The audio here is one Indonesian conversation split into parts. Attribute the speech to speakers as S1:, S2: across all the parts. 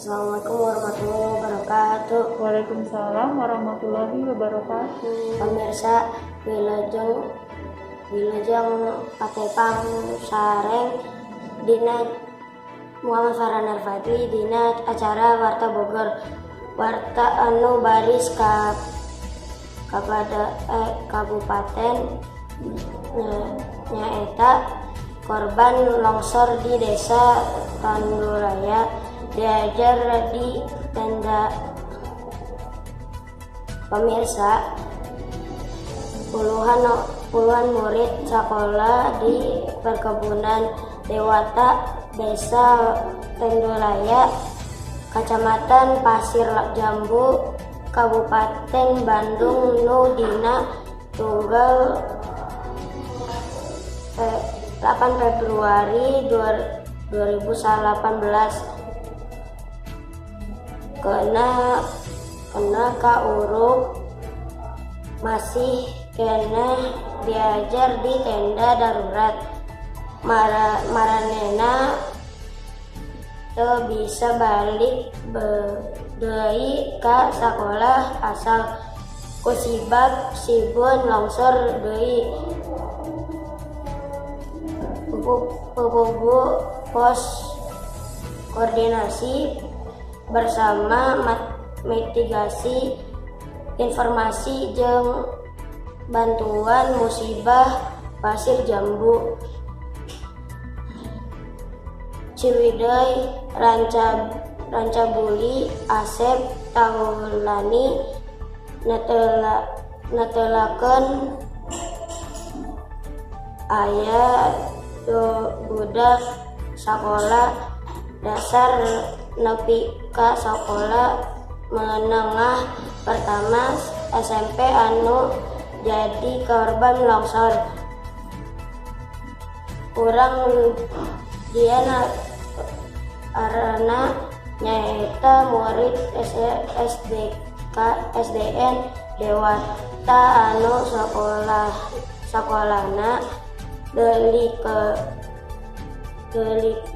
S1: Assalamualaikum warahmatullahi wabarakatuh.
S2: Waalaikumsalam warahmatullahi wabarakatuh.
S1: Pemirsa, wilujeng patepang sareng dina Muhammad Farhan Al-Fadli dina acara Warta Bogor. Warta anu baris kapada kabupaten nyaeta korban longsor di desa Tanduraya diajar di tenda. Pemirsa, puluhan murid sekolah di perkebunan Dewata desa Tanduraya Kecamatan Pasir Jambu Kabupaten Bandung nu dina tanggal 8 Februari 2018 kena kauruk masih kena diajar di tenda darurat. Maranena teu bisa balik deui ka sakolah asal kusibab sibun longsor deui. Puguh pos koordinasi bersama mitigasi informasi jeung bantuan musibah Pasir Jambu Ciwidey Rancabuli Asep Taulani netelakeun aya budak sakolah dasar nepi ka sakolah menengah pertama SMP anu jadi korban longsor. Urang diana arana nyaeta murid SDN Dewata anu sakolahna kelit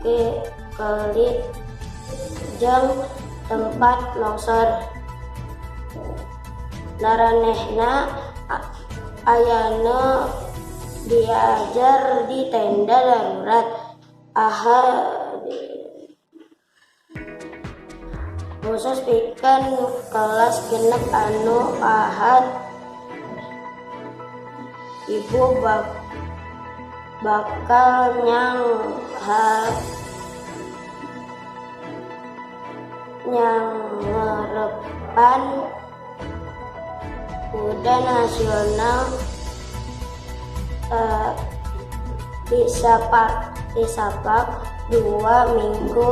S1: jeung tempat longsor. Naranehna ayana diajar di tenda darurat. Khusus pikeun kelas genep anu ahad ibu bakal ngarepan kuda nasional disapak 2 minggu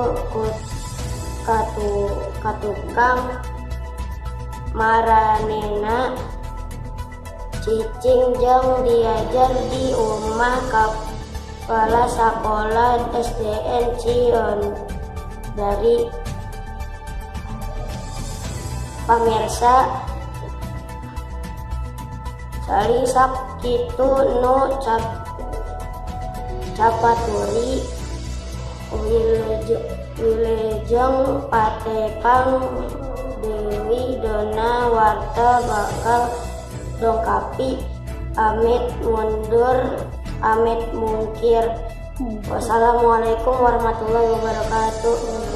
S1: katukang. Maranena cicing jeung diajar di umah kepala sakolah SDN Cion dari. Pamirsa, salisak kitu nu capaturi wilujeng patepang Dewi Dona Warta bakal dongkapi amit mundur amit mungkir. Wassalamualaikum warahmatullahi wabarakatuh.